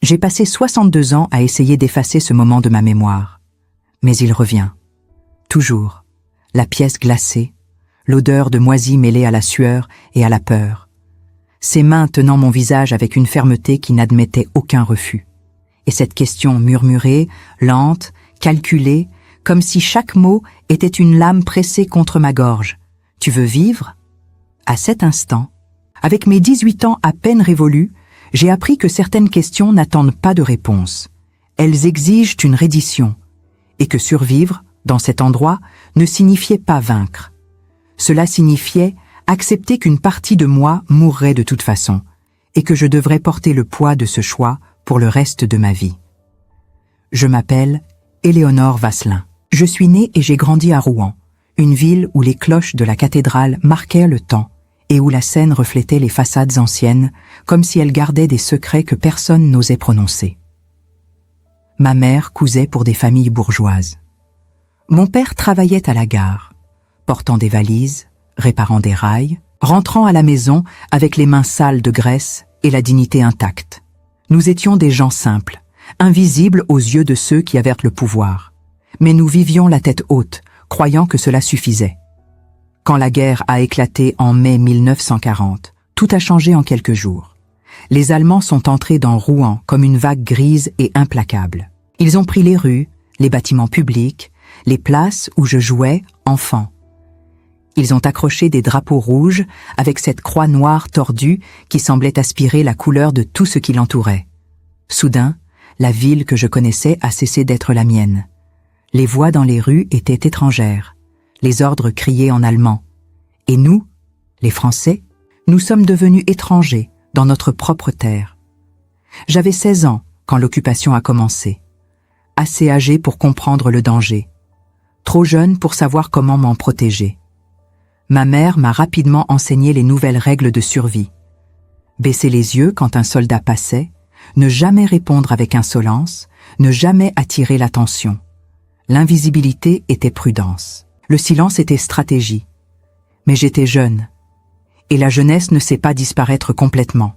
J'ai passé 62 ans à essayer d'effacer ce moment de ma mémoire. Mais il revient. Toujours. La pièce glacée, l'odeur de moisi mêlée à la sueur et à la peur. Ses mains tenant mon visage avec une fermeté qui n'admettait aucun refus. Et cette question murmurée, lente, calculée, comme si chaque mot était une lame pressée contre ma gorge. « Tu veux vivre ?» À cet instant, avec mes 18 ans à peine révolus, j'ai appris que certaines questions n'attendent pas de réponse. Elles exigent une reddition, et que survivre, dans cet endroit, ne signifiait pas vaincre. Cela signifiait accepter qu'une partie de moi mourrait de toute façon, et que je devrais porter le poids de ce choix pour le reste de ma vie. Je m'appelle Éléonore Vasselin. Je suis née et j'ai grandi à Rouen, une ville où les cloches de la cathédrale marquaient le temps et où la Seine reflétait les façades anciennes, comme si elles gardaient des secrets que personne n'osait prononcer. Ma mère cousait pour des familles bourgeoises. Mon père travaillait à la gare, portant des valises, réparant des rails, rentrant à la maison avec les mains sales de graisse et la dignité intacte. Nous étions des gens simples, invisibles aux yeux de ceux qui avaient le pouvoir. Mais nous vivions la tête haute, croyant que cela suffisait. Quand la guerre a éclaté en mai 1940, tout a changé en quelques jours. Les Allemands sont entrés dans Rouen comme une vague grise et implacable. Ils ont pris les rues, les bâtiments publics, les places où je jouais, enfant. Ils ont accroché des drapeaux rouges avec cette croix noire tordue qui semblait aspirer la couleur de tout ce qui l'entourait. Soudain, la ville que je connaissais a cessé d'être la mienne. Les voix dans les rues étaient étrangères, les ordres criaient en allemand. Et nous, les Français, nous sommes devenus étrangers dans notre propre terre. J'avais 16 ans quand l'occupation a commencé, assez âgé pour comprendre le danger, trop jeune pour savoir comment m'en protéger. Ma mère m'a rapidement enseigné les nouvelles règles de survie. Baisser les yeux quand un soldat passait, ne jamais répondre avec insolence, ne jamais attirer l'attention. L'invisibilité était prudence. Le silence était stratégie. Mais j'étais jeune. Et la jeunesse ne sait pas disparaître complètement.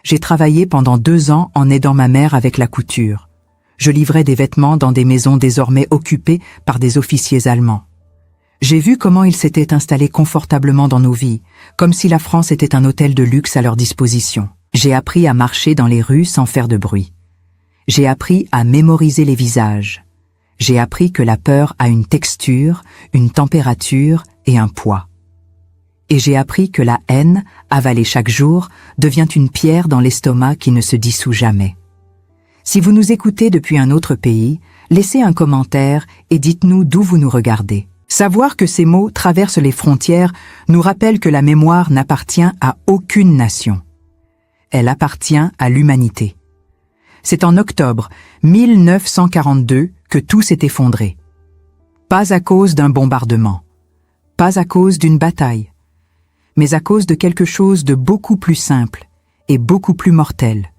J'ai travaillé pendant 2 ans en aidant ma mère avec la couture. Je livrais des vêtements dans des maisons désormais occupées par des officiers allemands. J'ai vu comment ils s'étaient installés confortablement dans nos vies, comme si la France était un hôtel de luxe à leur disposition. J'ai appris à marcher dans les rues sans faire de bruit. J'ai appris à mémoriser les visages. J'ai appris que la peur a une texture, une température et un poids. Et j'ai appris que la haine, avalée chaque jour, devient une pierre dans l'estomac qui ne se dissout jamais. Si vous nous écoutez depuis un autre pays, laissez un commentaire et dites-nous d'où vous nous regardez. Savoir que ces mots traversent les frontières nous rappelle que la mémoire n'appartient à aucune nation. Elle appartient à l'humanité. C'est en octobre 1942 que tout s'est effondré. Pas à cause d'un bombardement, pas à cause d'une bataille, mais à cause de quelque chose de beaucoup plus simple et beaucoup plus mortel,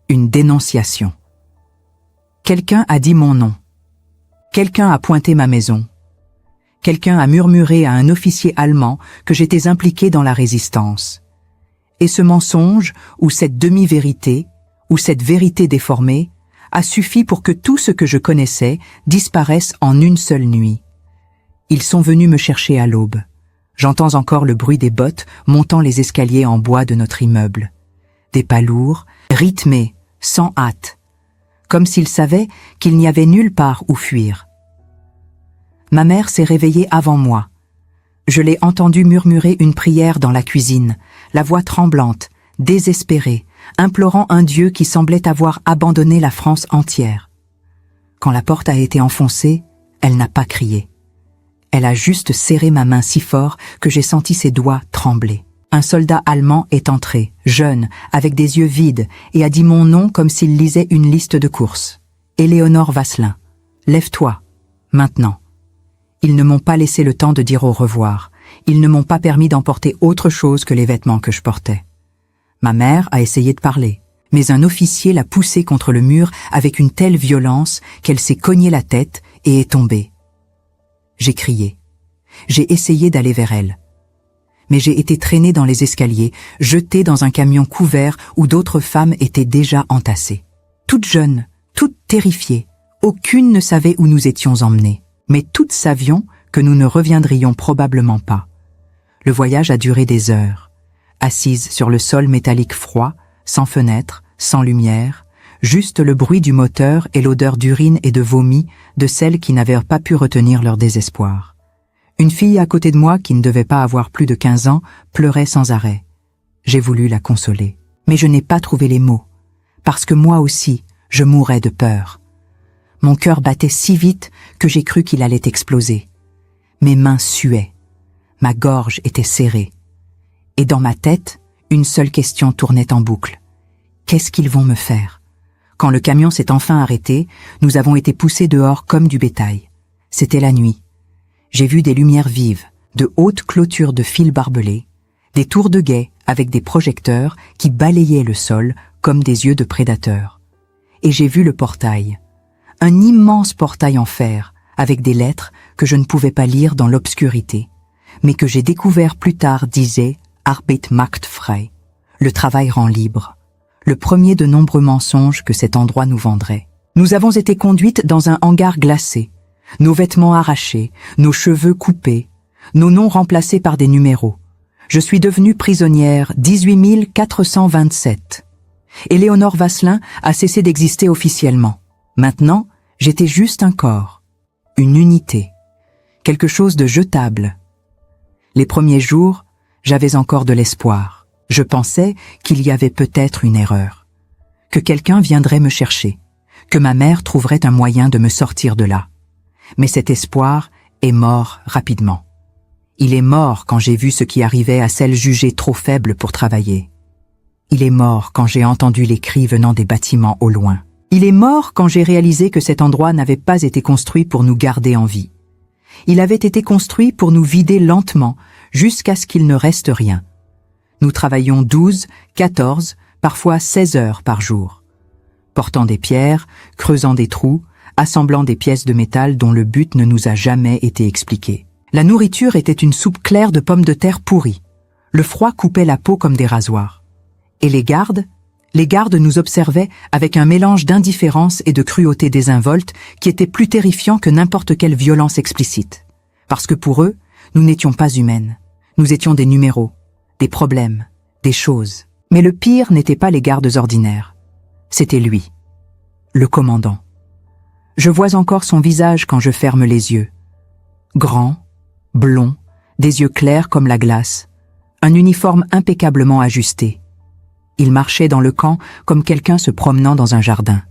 une dénonciation. Quelqu'un a dit mon nom. Quelqu'un a pointé ma maison. Quelqu'un a murmuré à un officier allemand que j'étais impliqué dans la résistance. Et ce mensonge, ou cette demi-vérité, ou cette vérité déformée, a suffi pour que tout ce que je connaissais disparaisse en une seule nuit. Ils sont venus me chercher à l'aube. J'entends encore le bruit des bottes montant les escaliers en bois de notre immeuble. Des pas lourds, rythmés, sans hâte, comme s'ils savaient qu'il n'y avait nulle part où fuir. Ma mère s'est réveillée avant moi. Je l'ai entendue murmurer une prière dans la cuisine, la voix tremblante, désespérée, implorant un Dieu qui semblait avoir abandonné la France entière. Quand la porte a été enfoncée, elle n'a pas crié. Elle a juste serré ma main si fort que j'ai senti ses doigts trembler. Un soldat allemand est entré, jeune, avec des yeux vides, et a dit mon nom comme s'il lisait une liste de courses. Éléonore Vasselin, lève-toi, maintenant. Ils ne m'ont pas laissé le temps de dire au revoir. Ils ne m'ont pas permis d'emporter autre chose que les vêtements que je portais. Ma mère a essayé de parler, mais un officier l'a poussée contre le mur avec une telle violence qu'elle s'est cognée la tête et est tombée. J'ai crié. J'ai essayé d'aller vers elle. Mais j'ai été traînée dans les escaliers, jetée dans un camion couvert où d'autres femmes étaient déjà entassées. toutes jeunes, toutes terrifiées. Aucune ne savait où nous étions emmenés, mais toutes savions que nous ne reviendrions probablement pas. Le voyage a duré des heures. Assise sur le sol métallique froid, sans fenêtre, sans lumière, juste le bruit du moteur et l'odeur d'urine et de vomi de celles qui n'avaient pas pu retenir leur désespoir. Une fille à côté de moi, qui ne devait pas avoir plus de 15 ans, pleurait sans arrêt. J'ai voulu la consoler, mais je n'ai pas trouvé les mots, parce que moi aussi, je mourais de peur. Mon cœur battait si vite que j'ai cru qu'il allait exploser. Mes mains suaient, ma gorge était serrée. Et dans ma tête, une seule question tournait en boucle. Qu'est-ce qu'ils vont me faire? Quand le camion s'est enfin arrêté, nous avons été poussés dehors comme du bétail. C'était la nuit. J'ai vu des lumières vives, de hautes clôtures de fils barbelés, des tours de guet avec des projecteurs qui balayaient le sol comme des yeux de prédateurs. Et j'ai vu le portail. Un immense portail en fer, avec des lettres que je ne pouvais pas lire dans l'obscurité, mais que j'ai découvert plus tard disait « Arbeit macht frei », le travail rend libre, le premier de nombreux mensonges que cet endroit nous vendrait. Nous avons été conduites dans un hangar glacé, nos vêtements arrachés, nos cheveux coupés, nos noms remplacés par des numéros. Je suis devenue prisonnière 18 427. Éléonore Vasselin a cessé d'exister officiellement. Maintenant, j'étais juste un corps, une unité, quelque chose de jetable. Les premiers jours, j'avais encore de l'espoir. Je pensais qu'il y avait peut-être une erreur, que quelqu'un viendrait me chercher, que ma mère trouverait un moyen de me sortir de là. Mais cet espoir est mort rapidement. Il est mort quand j'ai vu ce qui arrivait à celles jugées trop faibles pour travailler. Il est mort quand j'ai entendu les cris venant des bâtiments au loin. Il est mort quand j'ai réalisé que cet endroit n'avait pas été construit pour nous garder en vie. Il avait été construit pour nous vider lentement, jusqu'à ce qu'il ne reste rien. Nous travaillions 12, 14, parfois 16 heures par jour, portant des pierres, creusant des trous, assemblant des pièces de métal dont le but ne nous a jamais été expliqué. La nourriture était une soupe claire de pommes de terre pourries. Le froid coupait la peau comme des rasoirs. Et les gardes nous observaient avec un mélange d'indifférence et de cruauté désinvolte qui était plus terrifiant que n'importe quelle violence explicite. Parce que pour eux, nous n'étions pas humaines. Nous étions des numéros, des problèmes, des choses. Mais le pire n'était pas les gardes ordinaires. C'était lui, le commandant. Je vois encore son visage quand je ferme les yeux. Grand, blond, des yeux clairs comme la glace, un uniforme impeccablement ajusté. Il marchait dans le camp comme quelqu'un se promenant dans un jardin.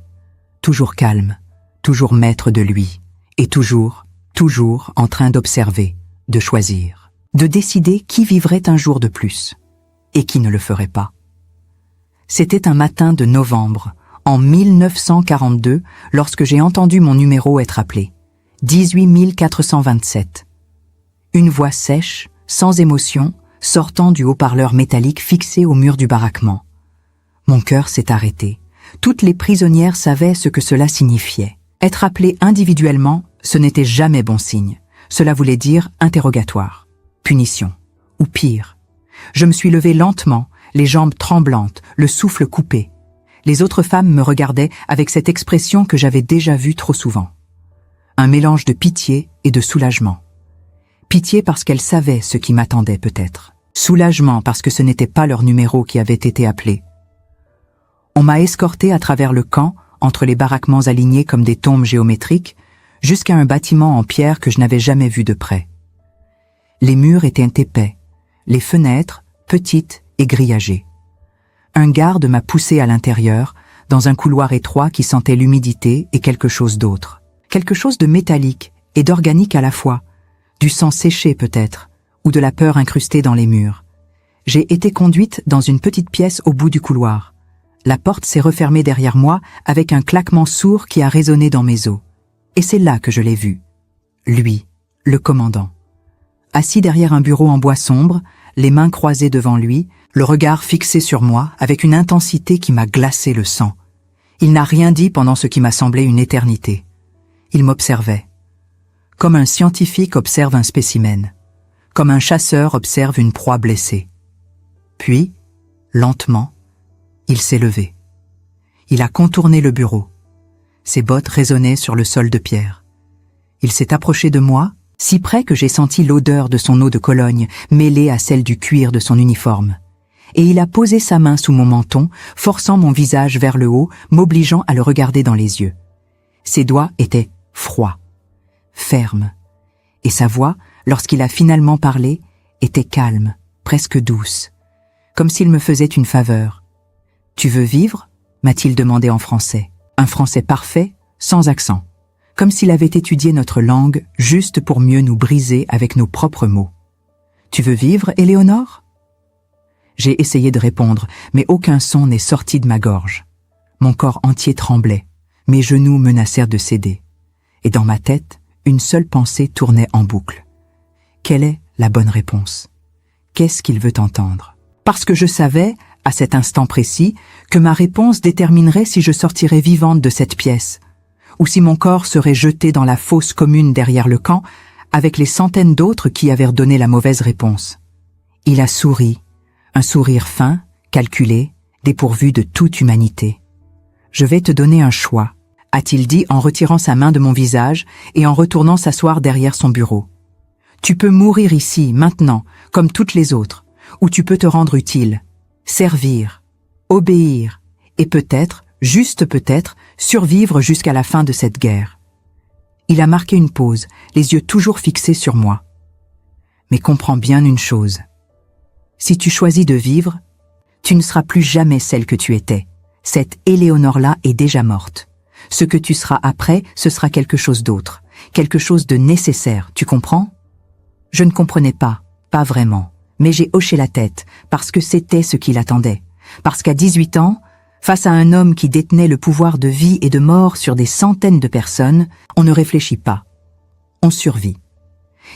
Toujours calme, toujours maître de lui, et toujours en train d'observer, de choisir, de décider qui vivrait un jour de plus, et qui ne le ferait pas. C'était un matin de novembre, en 1942, lorsque j'ai entendu mon numéro être appelé. 18 427. Une voix sèche, sans émotion, sortant du haut-parleur métallique fixé au mur du baraquement. Mon cœur s'est arrêté. Toutes les prisonnières savaient ce que cela signifiait. Être appelé individuellement, ce n'était jamais bon signe. Cela voulait dire interrogatoire, punition, ou pire. Je me suis levée lentement, les jambes tremblantes, le souffle coupé. Les autres femmes me regardaient avec cette expression que j'avais déjà vue trop souvent. Un mélange de pitié et de soulagement. Pitié parce qu'elles savaient ce qui m'attendait peut-être. Soulagement parce que ce n'était pas leur numéro qui avait été appelé. On m'a escorté à travers le camp, entre les baraquements alignés comme des tombes géométriques, jusqu'à un bâtiment en pierre que je n'avais jamais vu de près. Les murs étaient épais, les fenêtres petites et grillagées. Un garde m'a poussé à l'intérieur, dans un couloir étroit qui sentait l'humidité et quelque chose d'autre. Quelque chose de métallique et d'organique à la fois, du sang séché peut-être, ou de la peur incrustée dans les murs. J'ai été conduite dans une petite pièce au bout du couloir. La porte s'est refermée derrière moi avec un claquement sourd qui a résonné dans mes os. Et c'est là que je l'ai vu. Lui, le commandant. Assis derrière un bureau en bois sombre, les mains croisées devant lui, le regard fixé sur moi avec une intensité qui m'a glacé le sang. Il n'a rien dit pendant ce qui m'a semblé une éternité. Il m'observait. Comme un scientifique observe un spécimen. Comme un chasseur observe une proie blessée. Puis, lentement, il s'est levé. Il a contourné le bureau. Ses bottes résonnaient sur le sol de pierre. Il s'est approché de moi, si près que j'ai senti l'odeur de son eau de Cologne mêlée à celle du cuir de son uniforme. Et il a posé sa main sous mon menton, forçant mon visage vers le haut, m'obligeant à le regarder dans les yeux. Ses doigts étaient froids, fermes, et sa voix, lorsqu'il a finalement parlé, était calme, presque douce, comme s'il me faisait une faveur. « Tu veux vivre ?» m'a-t-il demandé en français. Un français parfait, sans accent, comme s'il avait étudié notre langue juste pour mieux nous briser avec nos propres mots. « Tu veux vivre, Éléonore ?» J'ai essayé de répondre, mais aucun son n'est sorti de ma gorge. Mon corps entier tremblait, mes genoux menacèrent de céder. Et dans ma tête, une seule pensée tournait en boucle. Quelle est la bonne réponse? Qu'est-ce qu'il veut entendre? Parce que je savais, à cet instant précis, que ma réponse déterminerait si je sortirais vivante de cette pièce, ou si mon corps serait jeté dans la fosse commune derrière le camp, avec les centaines d'autres qui avaient donné la mauvaise réponse. Il a souri, un sourire fin, calculé, dépourvu de toute humanité. « Je vais te donner un choix », a-t-il dit en retirant sa main de mon visage et en retournant s'asseoir derrière son bureau. « Tu peux mourir ici, maintenant, comme toutes les autres, ou tu peux te rendre utile, servir, obéir, et peut-être, juste peut-être, survivre jusqu'à la fin de cette guerre. » Il a marqué une pause, les yeux toujours fixés sur moi. « Mais comprends bien une chose. Si tu choisis de vivre, tu ne seras plus jamais celle que tu étais. Cette Éléonore-là est déjà morte. Ce que tu seras après, ce sera quelque chose d'autre, quelque chose de nécessaire, tu comprends ? » Je ne comprenais pas vraiment, mais j'ai hoché la tête, parce que c'était ce qu'il attendait. Parce qu'à 18 ans, face à un homme qui détenait le pouvoir de vie et de mort sur des centaines de personnes, on ne réfléchit pas. On survit.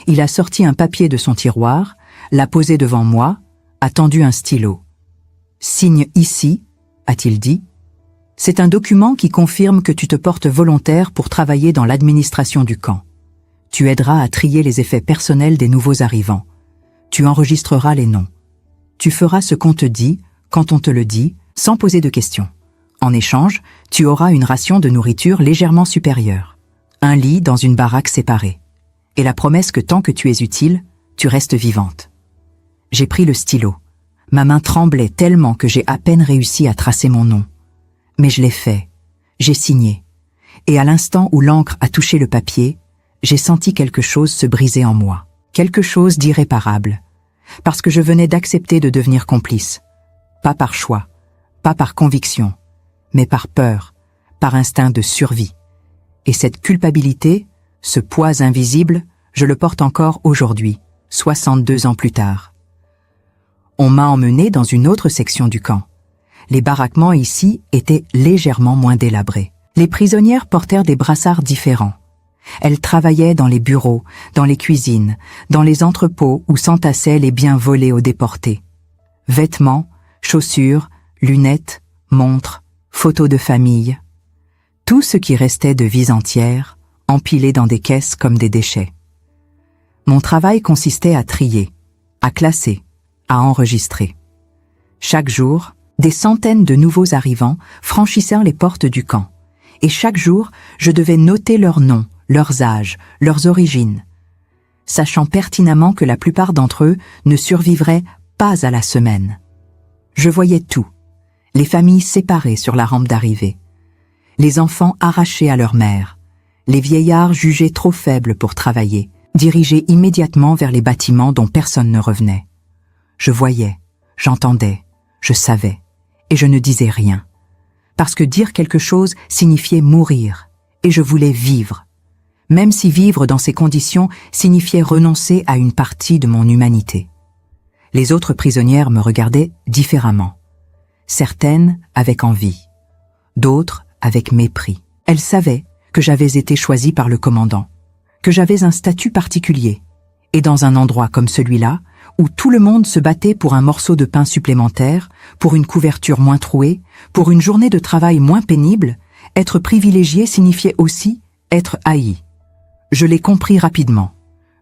Il a sorti un papier de son tiroir, l'a posé devant moi, a tendu un stylo. « Signe ici », a-t-il dit. « C'est un document qui confirme que tu te portes volontaire pour travailler dans l'administration du camp. Tu aideras à trier les effets personnels des nouveaux arrivants. Tu enregistreras les noms. Tu feras ce qu'on te dit, quand on te le dit, sans poser de questions. En échange, tu auras une ration de nourriture légèrement supérieure. Un lit dans une baraque séparée. Et la promesse que tant que tu es utile, tu restes vivante. » J'ai pris le stylo. Ma main tremblait tellement que j'ai à peine réussi à tracer mon nom. Mais je l'ai fait. J'ai signé. Et à l'instant où l'encre a touché le papier, j'ai senti quelque chose se briser en moi. Quelque chose d'irréparable. Parce que je venais d'accepter de devenir complice. Pas par choix, pas par conviction, mais par peur, par instinct de survie. Et cette culpabilité, ce poids invisible, je le porte encore aujourd'hui, 62 ans plus tard. On m'a emmené dans une autre section du camp. Les baraquements ici étaient légèrement moins délabrés. Les prisonnières portèrent des brassards différents. Elles travaillaient dans les bureaux, dans les cuisines, dans les entrepôts où s'entassaient les biens volés aux déportés. Vêtements, chaussures, lunettes, montres, photos de famille. Tout ce qui restait de vies entières, empilé dans des caisses comme des déchets. Mon travail consistait à trier, à classer, à enregistrer. Chaque jour, des centaines de nouveaux arrivants franchissaient les portes du camp. Et chaque jour, je devais noter leurs noms, leurs âges, leurs origines, sachant pertinemment que la plupart d'entre eux ne survivraient pas à la semaine. Je voyais tout, les familles séparées sur la rampe d'arrivée, les enfants arrachés à leur mère, les vieillards jugés trop faibles pour travailler, dirigés immédiatement vers les bâtiments dont personne ne revenait. Je voyais, j'entendais, je savais, et je ne disais rien. Parce que dire quelque chose signifiait mourir, et je voulais vivre. Même si vivre dans ces conditions signifiait renoncer à une partie de mon humanité. Les autres prisonnières me regardaient différemment. Certaines avec envie, d'autres avec mépris. Elles savaient que j'avais été choisie par le commandant, que j'avais un statut particulier, et dans un endroit comme celui-là, où tout le monde se battait pour un morceau de pain supplémentaire, pour une couverture moins trouée, pour une journée de travail moins pénible, être privilégié signifiait aussi être haï. Je l'ai compris rapidement.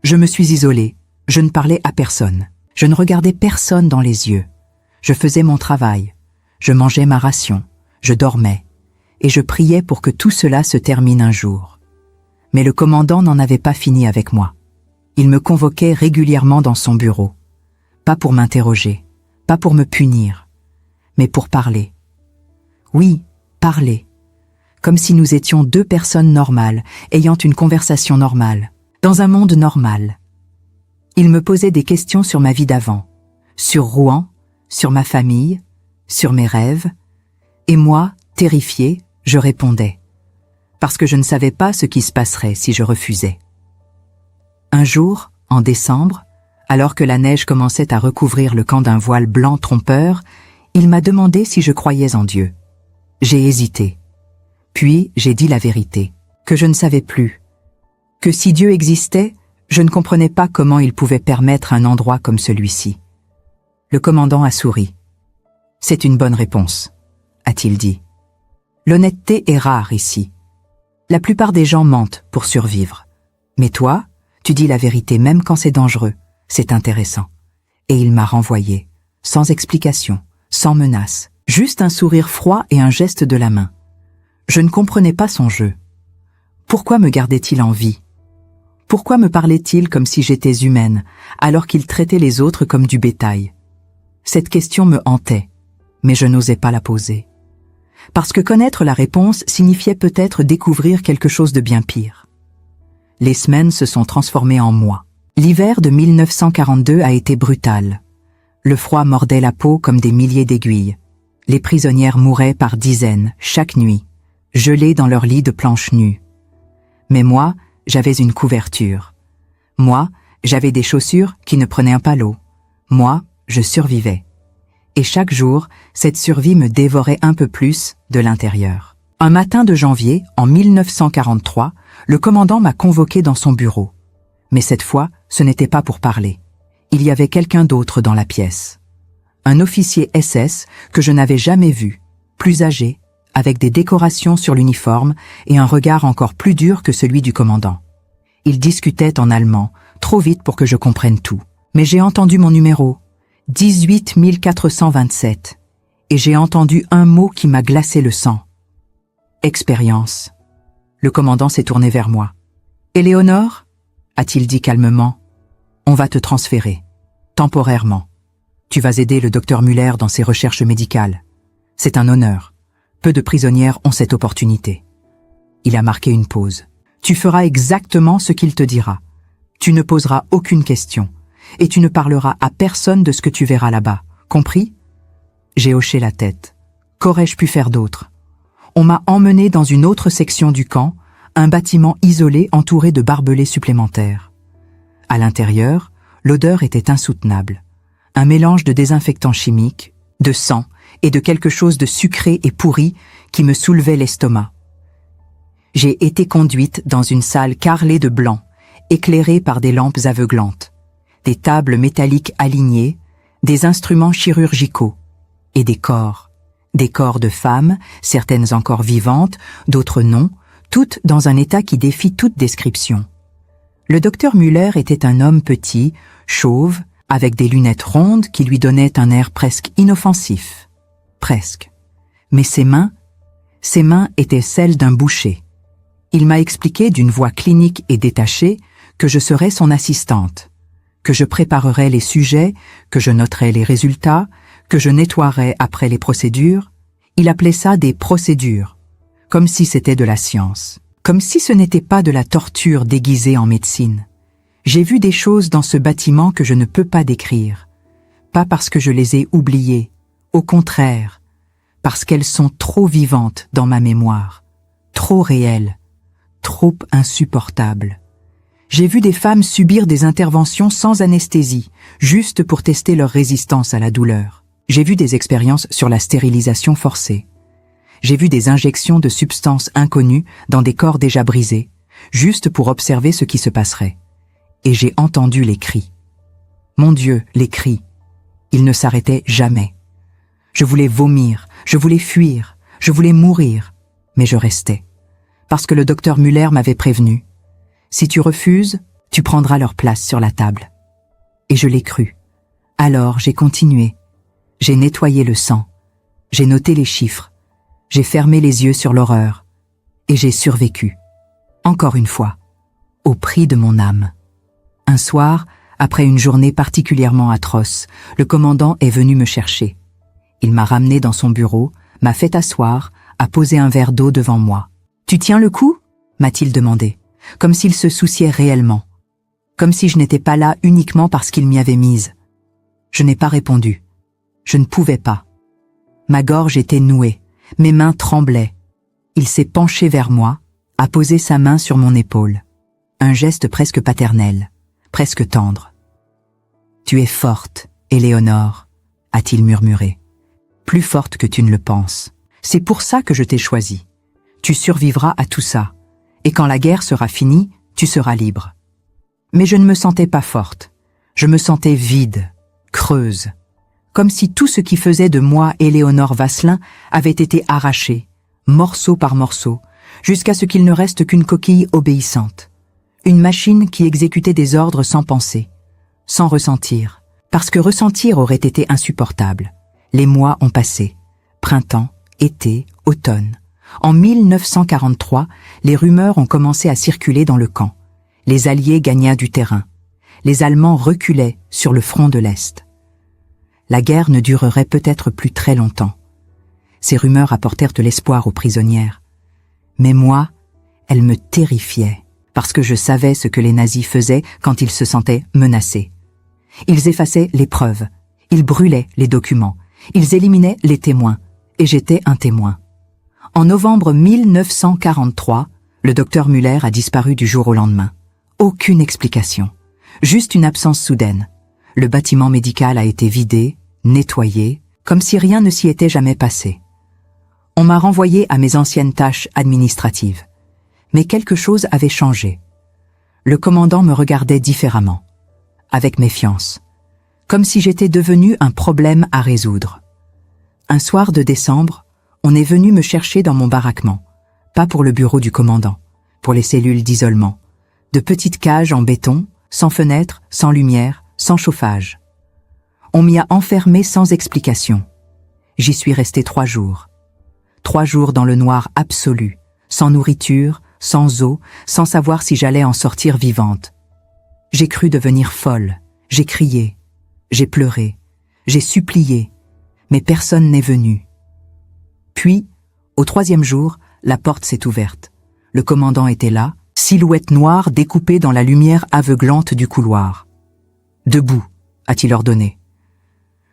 Je me suis isolée, je ne parlais à personne. Je ne regardais personne dans les yeux. Je faisais mon travail. Je mangeais ma ration. Je dormais. et je priais pour que tout cela se termine un jour. Mais le commandant n'en avait pas fini avec moi. Il me convoquait régulièrement dans son bureau. Pas pour m'interroger, pas pour me punir, mais pour parler. Oui, parler. Comme si nous étions deux personnes normales, ayant une conversation normale, dans un monde normal. Il me posait des questions sur ma vie d'avant, sur Rouen, sur ma famille, sur mes rêves, et moi, terrifiée, je répondais, parce que je ne savais pas ce qui se passerait si je refusais. Un jour, en décembre, alors que la neige commençait à recouvrir le camp d'un voile blanc trompeur, il m'a demandé si je croyais en Dieu. J'ai hésité. Puis j'ai dit la vérité, que je ne savais plus, que si Dieu existait, je ne comprenais pas comment il pouvait permettre un endroit comme celui-ci. Le commandant a souri. « C'est une bonne réponse », a-t-il dit. « L'honnêteté est rare ici. La plupart des gens mentent pour survivre. Mais toi, tu dis la vérité même quand c'est dangereux. C'est intéressant. » Et il m'a renvoyé, sans explication, sans menace, juste un sourire froid et un geste de la main. Je ne comprenais pas son jeu. Pourquoi me gardait-il en vie? Pourquoi me parlait-il comme si j'étais humaine, alors qu'il traitait les autres comme du bétail? Cette question me hantait, mais je n'osais pas la poser. Parce que connaître la réponse signifiait peut-être découvrir quelque chose de bien pire. Les semaines se sont transformées en mois. L'hiver de 1942 a été brutal. Le froid mordait la peau comme des milliers d'aiguilles. Les prisonnières mouraient par dizaines, chaque nuit, gelées dans leur lit de planches nues. Mais moi, j'avais une couverture. Moi, j'avais des chaussures qui ne prenaient pas l'eau. Moi, je survivais. Et chaque jour, cette survie me dévorait un peu plus de l'intérieur. Un matin de janvier, en 1943, le commandant m'a convoqué dans son bureau. Mais cette fois, ce n'était pas pour parler. Il y avait quelqu'un d'autre dans la pièce. Un officier SS que je n'avais jamais vu, plus âgé, avec des décorations sur l'uniforme et un regard encore plus dur que celui du commandant. Il discutait en allemand, trop vite pour que je comprenne tout. Mais j'ai entendu mon numéro, 18 427, et j'ai entendu un mot qui m'a glacé le sang. Expérience. Le commandant s'est tourné vers moi. « Éléonore ?» a-t-il dit calmement. « On va te transférer, temporairement. Tu vas aider le docteur Muller dans ses recherches médicales. C'est un honneur. Peu de prisonnières ont cette opportunité. » Il a marqué une pause. « Tu feras exactement ce qu'il te dira. Tu ne poseras aucune question. Et tu ne parleras à personne de ce que tu verras là-bas. Compris ?» J'ai hoché la tête. Qu'aurais-je pu faire d'autre? On m'a emmené dans une autre section du camp, un bâtiment isolé entouré de barbelés supplémentaires. À l'intérieur, l'odeur était insoutenable. Un mélange de désinfectants chimiques, de sang et de quelque chose de sucré et pourri qui me soulevait l'estomac. J'ai été conduite dans une salle carrelée de blanc, éclairée par des lampes aveuglantes, des tables métalliques alignées, des instruments chirurgicaux et des corps de femmes, certaines encore vivantes, d'autres non, toutes dans un état qui défie toute description. Le docteur Muller était un homme petit, chauve, avec des lunettes rondes qui lui donnaient un air presque inoffensif. Presque. Mais ses mains étaient celles d'un boucher. Il m'a expliqué d'une voix clinique et détachée que je serais son assistante, que je préparerais les sujets, que je noterais les résultats, que je nettoierais après les procédures. Il appelait ça des procédures, comme si c'était de la science, comme si ce n'était pas de la torture déguisée en médecine. J'ai vu des choses dans ce bâtiment que je ne peux pas décrire, pas parce que je les ai oubliées, au contraire, parce qu'elles sont trop vivantes dans ma mémoire, trop réelles, trop insupportables. J'ai vu des femmes subir des interventions sans anesthésie, juste pour tester leur résistance à la douleur. J'ai vu des expériences sur la stérilisation forcée. J'ai vu des injections de substances inconnues dans des corps déjà brisés, juste pour observer ce qui se passerait. Et j'ai entendu les cris. Mon Dieu, les cris. Ils ne s'arrêtaient jamais. Je voulais vomir, je voulais fuir, je voulais mourir, mais je restais. Parce que le docteur Muller m'avait prévenu. Si tu refuses, tu prendras leur place sur la table. Et je l'ai cru. Alors j'ai continué. J'ai nettoyé le sang. J'ai noté les chiffres. J'ai fermé les yeux sur l'horreur et j'ai survécu. Encore une fois, au prix de mon âme. Un soir, après une journée particulièrement atroce, le commandant est venu me chercher. Il m'a ramené dans son bureau, m'a fait asseoir, a posé un verre d'eau devant moi. « Tu tiens le coup ?» m'a-t-il demandé, comme s'il se souciait réellement, comme si je n'étais pas là uniquement parce qu'il m'y avait mise. Je n'ai pas répondu. Je ne pouvais pas. Ma gorge était nouée, mes mains tremblaient. Il s'est penché vers moi, a posé sa main sur mon épaule. Un geste presque paternel, presque tendre. « Tu es forte, Éléonore, » a-t-il murmuré. « Plus forte que tu ne le penses. C'est pour ça que je t'ai choisie. Tu survivras à tout ça, et quand la guerre sera finie, tu seras libre. » Mais je ne me sentais pas forte. Je me sentais vide, creuse, comme si tout ce qui faisait de moi Éléonore Vasselin avait été arraché, morceau par morceau, jusqu'à ce qu'il ne reste qu'une coquille obéissante. Une machine qui exécutait des ordres sans penser, sans ressentir, parce que ressentir aurait été insupportable. Les mois ont passé, printemps, été, automne. En 1943, les rumeurs ont commencé à circuler dans le camp. Les Alliés gagnaient du terrain. Les Allemands reculaient sur le front de l'Est. La guerre ne durerait peut-être plus très longtemps. Ces rumeurs apportèrent de l'espoir aux prisonnières. Mais moi, elles me terrifiaient, parce que je savais ce que les nazis faisaient quand ils se sentaient menacés. Ils effaçaient les preuves, ils brûlaient les documents, ils éliminaient les témoins, et j'étais un témoin. En novembre 1943, le docteur Müller a disparu du jour au lendemain. Aucune explication, juste une absence soudaine. Le bâtiment médical a été vidé, nettoyé, comme si rien ne s'y était jamais passé. On m'a renvoyé à mes anciennes tâches administratives. Mais quelque chose avait changé. Le commandant me regardait différemment, avec méfiance, comme si j'étais devenu un problème à résoudre. Un soir de décembre, on est venu me chercher dans mon baraquement, pas pour le bureau du commandant, pour les cellules d'isolement, de petites cages en béton, sans fenêtres, sans lumière, sans chauffage. On m'y a enfermé sans explication. J'y suis resté 3 jours. 3 jours dans le noir absolu, sans nourriture, sans eau, sans savoir si j'allais en sortir vivante. J'ai cru devenir folle, j'ai crié, j'ai pleuré, j'ai supplié, mais personne n'est venu. Puis, au 3e jour, la porte s'est ouverte. Le commandant était là, silhouette noire découpée dans la lumière aveuglante du couloir. « Debout », a-t-il ordonné.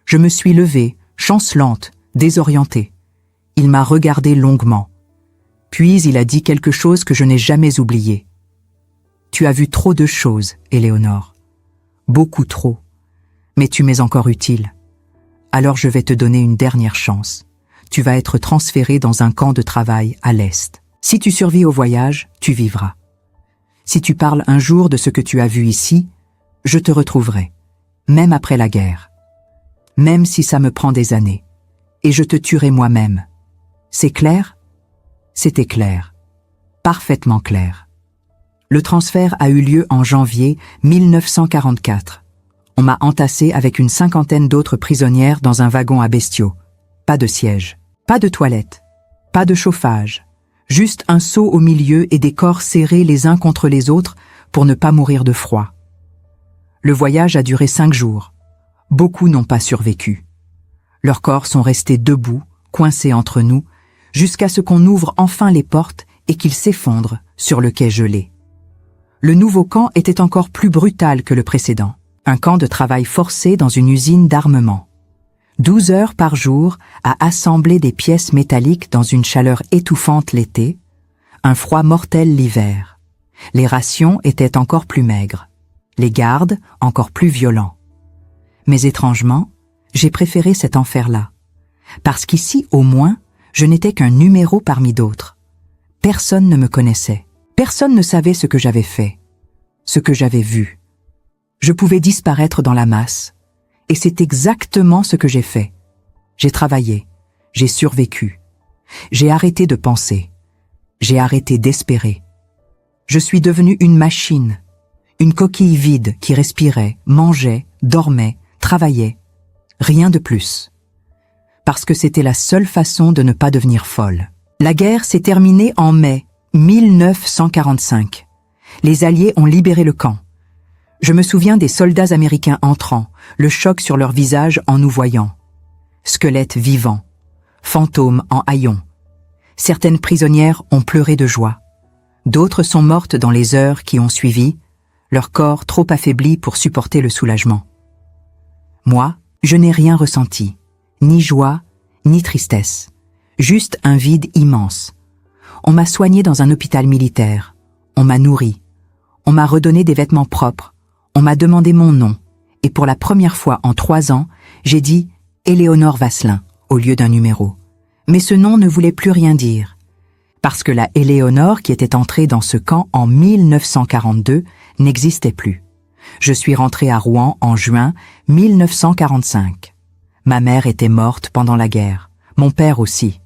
Je me suis levée, chancelante, désorientée. Il m'a regardé longuement. Puis il a dit quelque chose que je n'ai jamais oublié. « Tu as vu trop de choses, Éléonore. Beaucoup trop. Mais tu m'es encore utile. Alors je vais te donner une dernière chance. Tu vas être transférée dans un camp de travail à l'Est. Si tu survis au voyage, tu vivras. Si tu parles un jour de ce que tu as vu ici, je te retrouverai, même après la guerre. Même si ça me prend des années. Et je te tuerai moi-même. C'est clair ? » C'était clair. Parfaitement clair. Le transfert a eu lieu en janvier 1944. On m'a entassé avec une 50aine d'autres prisonnières dans un wagon à bestiaux. Pas de siège, pas de toilette, pas de chauffage. Juste un seau au milieu et des corps serrés les uns contre les autres pour ne pas mourir de froid. Le voyage a duré 5 jours. Beaucoup n'ont pas survécu. Leurs corps sont restés debout, coincés entre nous, jusqu'à ce qu'on ouvre enfin les portes et qu'ils s'effondrent sur le quai gelé. Le nouveau camp était encore plus brutal que le précédent. Un camp de travail forcé dans une usine d'armement. 12 heures par jour à assembler des pièces métalliques dans une chaleur étouffante l'été, un froid mortel l'hiver. Les rations étaient encore plus maigres, les gardes encore plus violents. Mais étrangement, j'ai préféré cet enfer-là, parce qu'ici, au moins, je n'étais qu'un numéro parmi d'autres. Personne ne me connaissait, personne ne savait ce que j'avais fait, ce que j'avais vu. Je pouvais disparaître dans la masse, et c'est exactement ce que j'ai fait. J'ai travaillé, j'ai survécu, j'ai arrêté de penser, j'ai arrêté d'espérer. Je suis devenue une machine, une coquille vide qui respirait, mangeait, dormait, travaillait. Rien de plus. parce que c'était la seule façon de ne pas devenir folle. La guerre s'est terminée en mai 1945. Les Alliés ont libéré le camp. Je me souviens des soldats américains entrant, le choc sur leur visage en nous voyant. Squelettes vivants, fantômes en haillons. Certaines prisonnières ont pleuré de joie. D'autres sont mortes dans les heures qui ont suivi, leur corps trop affaibli pour supporter le soulagement. Moi, je n'ai rien ressenti, ni joie, ni tristesse, juste un vide immense. On m'a soigné dans un hôpital militaire, on m'a nourri, on m'a redonné des vêtements propres, on m'a demandé mon nom, et pour la première fois en 3 ans, j'ai dit « Éléonore Vasselin » au lieu d'un numéro. Mais ce nom ne voulait plus rien dire, parce que la Éléonore qui était entrée dans ce camp en 1942 n'existait plus. Je suis rentrée à Rouen en juin 1945. Ma mère était morte pendant la guerre, mon père aussi.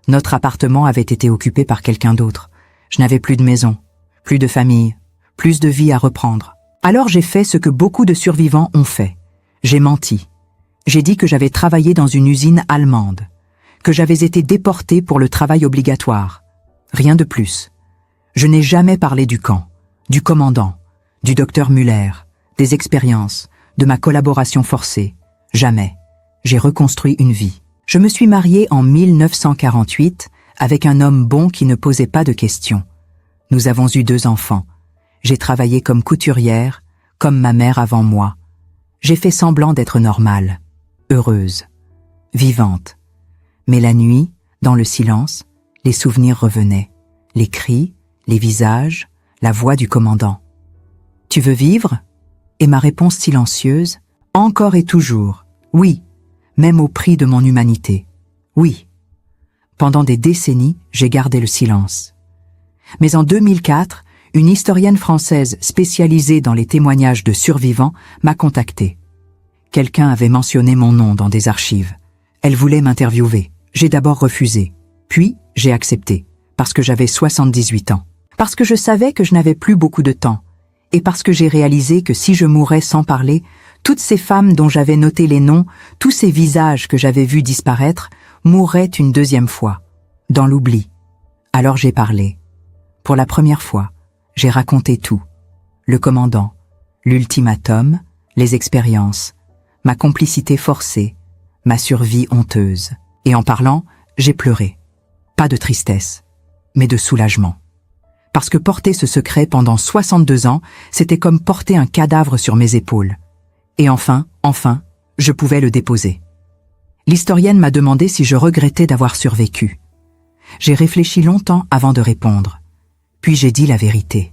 Notre appartement avait été occupé par quelqu'un d'autre. Je n'avais plus de maison, plus de famille, plus de vie à reprendre. Alors j'ai fait ce que beaucoup de survivants ont fait. J'ai menti. J'ai dit que j'avais travaillé dans une usine allemande, que j'avais été déportée pour le travail obligatoire. Rien de plus. Je n'ai jamais parlé du camp, du commandant, du docteur Muller, des expériences, de ma collaboration forcée. Jamais. J'ai reconstruit une vie. Je me suis mariée en 1948 avec un homme bon qui ne posait pas de questions. Nous avons eu 2 enfants. J'ai travaillé comme couturière, comme ma mère avant moi. J'ai fait semblant d'être normale, heureuse, vivante. Mais la nuit, dans le silence, les souvenirs revenaient. Les cris, les visages, la voix du commandant. « Tu veux vivre ?» Et ma réponse silencieuse, encore et toujours, oui, même au prix de mon humanité. Oui. Pendant des décennies, j'ai gardé le silence. Mais en 2004, une historienne française spécialisée dans les témoignages de survivants m'a contactée. Quelqu'un avait mentionné mon nom dans des archives. Elle voulait m'interviewer. J'ai d'abord refusé. Puis, j'ai accepté, parce que j'avais 78 ans. Parce que je savais que je n'avais plus beaucoup de temps. Et parce que j'ai réalisé que si je mourais sans parler, toutes ces femmes dont j'avais noté les noms, tous ces visages que j'avais vus disparaître, mourraient une 2e fois, dans l'oubli. Alors j'ai parlé. Pour la première fois, j'ai raconté tout. Le commandant, l'ultimatum, les expériences, ma complicité forcée, ma survie honteuse. Et en parlant, j'ai pleuré. Pas de tristesse, mais de soulagement. Parce que porter ce secret pendant 62 ans, c'était comme porter un cadavre sur mes épaules. Et enfin, je pouvais le déposer. L'historienne m'a demandé si je regrettais d'avoir survécu. J'ai réfléchi longtemps avant de répondre. Puis j'ai dit la vérité.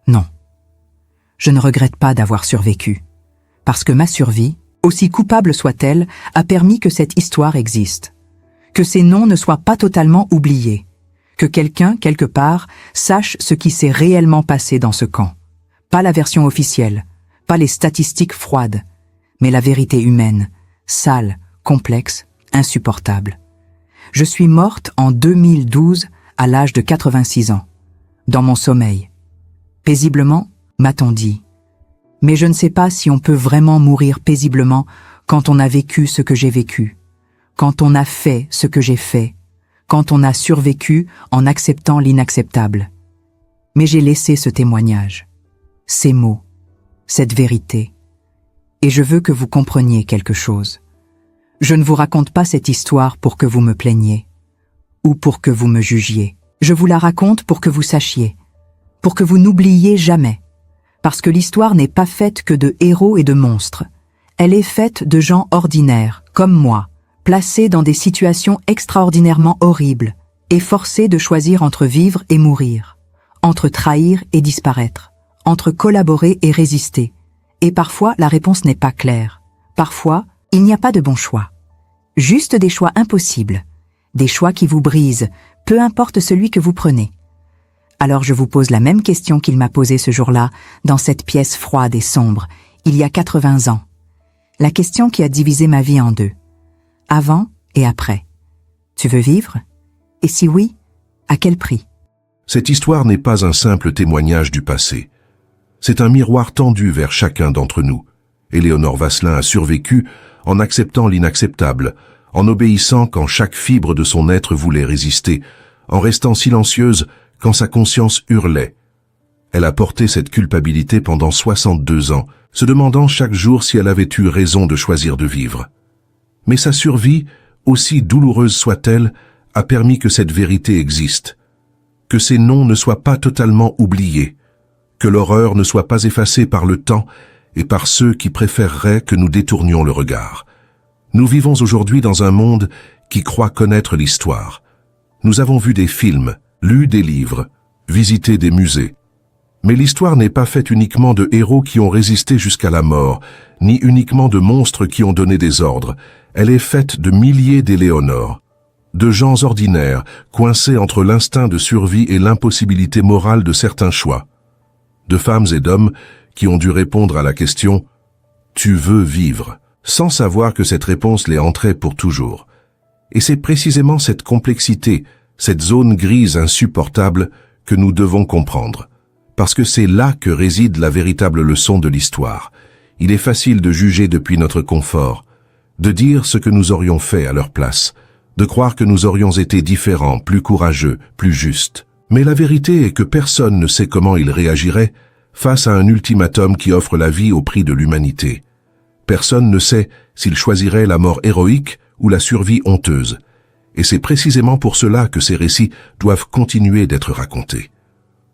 Non. Je ne regrette pas d'avoir survécu. Parce que ma survie, aussi coupable soit-elle, a permis que cette histoire existe. Que ces noms ne soient pas totalement oubliés. Que quelqu'un, quelque part, sache ce qui s'est réellement passé dans ce camp. Pas la version officielle, pas les statistiques froides, mais la vérité humaine, sale, complexe, insupportable. Je suis morte en 2012 à l'âge de 86 ans, dans mon sommeil. Paisiblement, m'a-t-on dit. Mais je ne sais pas si on peut vraiment mourir paisiblement quand on a vécu ce que j'ai vécu, quand on a fait ce que j'ai fait, quand on a survécu en acceptant l'inacceptable. Mais j'ai laissé ce témoignage, ces mots, cette vérité. Et je veux que vous compreniez quelque chose. Je ne vous raconte pas cette histoire pour que vous me plaigniez, ou pour que vous me jugiez. Je vous la raconte pour que vous sachiez, pour que vous n'oubliez jamais. Parce que l'histoire n'est pas faite que de héros et de monstres. Elle est faite de gens ordinaires, comme moi, placés dans des situations extraordinairement horribles et forcés de choisir entre vivre et mourir, entre trahir et disparaître, entre collaborer et résister. Et parfois, la réponse n'est pas claire. Parfois, il n'y a pas de bon choix. Juste des choix impossibles, des choix qui vous brisent, peu importe celui que vous prenez. Alors je vous pose la même question qu'il m'a posée ce jour-là, dans cette pièce froide et sombre, il y a 80 ans. La question qui a divisé ma vie en 2. Avant et après. Tu veux vivre? Et si oui, à quel prix? Cette histoire n'est pas un simple témoignage du passé. C'est un miroir tendu vers chacun d'entre nous. Éléonore Vasselin a survécu en acceptant l'inacceptable, en obéissant quand chaque fibre de son être voulait résister, en restant silencieuse quand sa conscience hurlait. Elle a porté cette culpabilité pendant 62 ans, se demandant chaque jour si elle avait eu raison de choisir de vivre. Mais sa survie, aussi douloureuse soit-elle, a permis que cette vérité existe, que ces noms ne soient pas totalement oubliés, que l'horreur ne soit pas effacée par le temps et par ceux qui préféreraient que nous détournions le regard. Nous vivons aujourd'hui dans un monde qui croit connaître l'histoire. Nous avons vu des films, lu des livres, visité des musées. Mais l'histoire n'est pas faite uniquement de héros qui ont résisté jusqu'à la mort, ni uniquement de monstres qui ont donné des ordres. Elle est faite de milliers d'Éléonore, de gens ordinaires, coincés entre l'instinct de survie et l'impossibilité morale de certains choix, de femmes et d'hommes qui ont dû répondre à la question « Tu veux vivre ?» sans savoir que cette réponse les hanterait pour toujours. Et c'est précisément cette complexité, cette zone grise insupportable que nous devons comprendre. Parce que c'est là que réside la véritable leçon de l'histoire. Il est facile de juger depuis notre confort, de dire ce que nous aurions fait à leur place, de croire que nous aurions été différents, plus courageux, plus justes. Mais la vérité est que personne ne sait comment il réagirait face à un ultimatum qui offre la vie au prix de l'humanité. Personne ne sait s'il choisirait la mort héroïque ou la survie honteuse. Et c'est précisément pour cela que ces récits doivent continuer d'être racontés.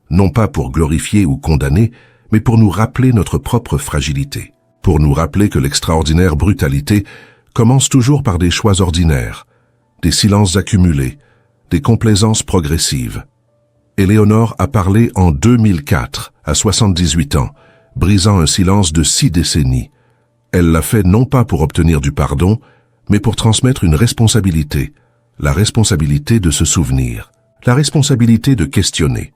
Non pas pour glorifier ou condamner, mais pour nous rappeler notre propre fragilité. Pour nous rappeler que l'extraordinaire brutalité commence toujours par des choix ordinaires, des silences accumulés, des complaisances progressives. Éléonore a parlé en 2004, à 78 ans, brisant un silence de 6 décennies. Elle l'a fait non pas pour obtenir du pardon, mais pour transmettre une responsabilité, la responsabilité de se souvenir, la responsabilité de questionner,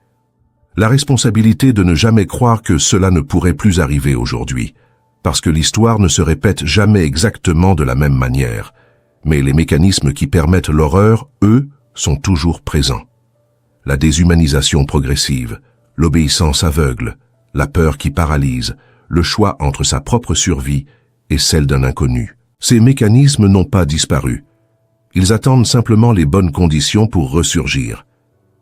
la responsabilité de ne jamais croire que cela ne pourrait plus arriver aujourd'hui, parce que l'histoire ne se répète jamais exactement de la même manière, mais les mécanismes qui permettent l'horreur, eux, sont toujours présents. La déshumanisation progressive, l'obéissance aveugle, la peur qui paralyse, le choix entre sa propre survie et celle d'un inconnu. Ces mécanismes n'ont pas disparu. Ils attendent simplement les bonnes conditions pour ressurgir.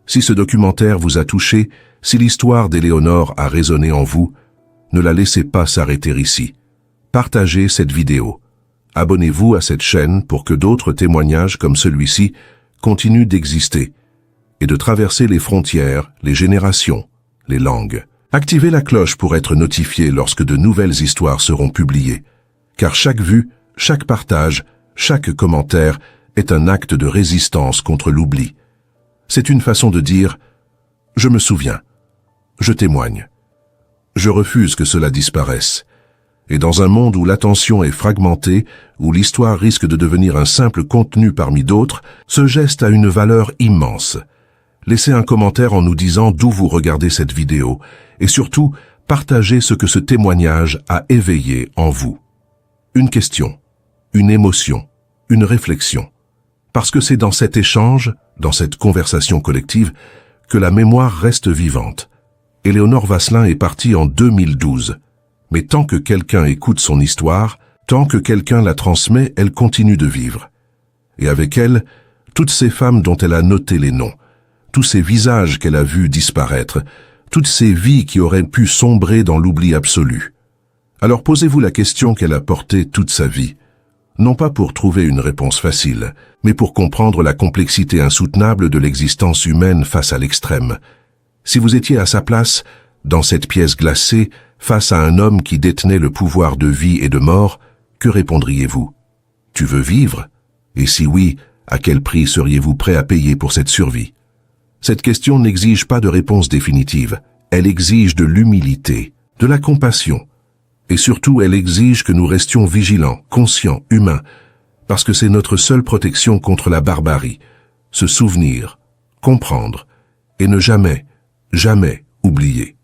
Si ce documentaire vous a touché, si l'histoire d'Éléonore a résonné en vous, ne la laissez pas s'arrêter ici. Partagez cette vidéo. Abonnez-vous à cette chaîne pour que d'autres témoignages comme celui-ci continuent d'exister et de traverser les frontières, les générations, les langues. Activez la cloche pour être notifié lorsque de nouvelles histoires seront publiées. Car chaque vue, chaque partage, chaque commentaire est un acte de résistance contre l'oubli. C'est une façon de dire « Je me souviens, je témoigne, je refuse que cela disparaisse ». Et dans un monde où l'attention est fragmentée, où l'histoire risque de devenir un simple contenu parmi d'autres, ce geste a une valeur immense. Laissez un commentaire en nous disant d'où vous regardez cette vidéo et surtout, partagez ce que ce témoignage a éveillé en vous. Une question, une émotion, une réflexion. Parce que c'est dans cet échange, dans cette conversation collective, que la mémoire reste vivante. Éléonore Vasselin est partie en 2012. Mais tant que quelqu'un écoute son histoire, tant que quelqu'un la transmet, elle continue de vivre. Et avec elle, toutes ces femmes dont elle a noté les noms, tous ces visages qu'elle a vus disparaître, toutes ces vies qui auraient pu sombrer dans l'oubli absolu. Alors posez-vous la question qu'elle a portée toute sa vie, non pas pour trouver une réponse facile, mais pour comprendre la complexité insoutenable de l'existence humaine face à l'extrême. Si vous étiez à sa place, dans cette pièce glacée, face à un homme qui détenait le pouvoir de vie et de mort, que répondriez-vous? Tu veux vivre? Et si oui, à quel prix seriez-vous prêt à payer pour cette survie? Cette question n'exige pas de réponse définitive. Elle exige de l'humilité, de la compassion. Et surtout, elle exige que nous restions vigilants, conscients, humains, parce que c'est notre seule protection contre la barbarie. Se souvenir, comprendre, et ne jamais, jamais oublier.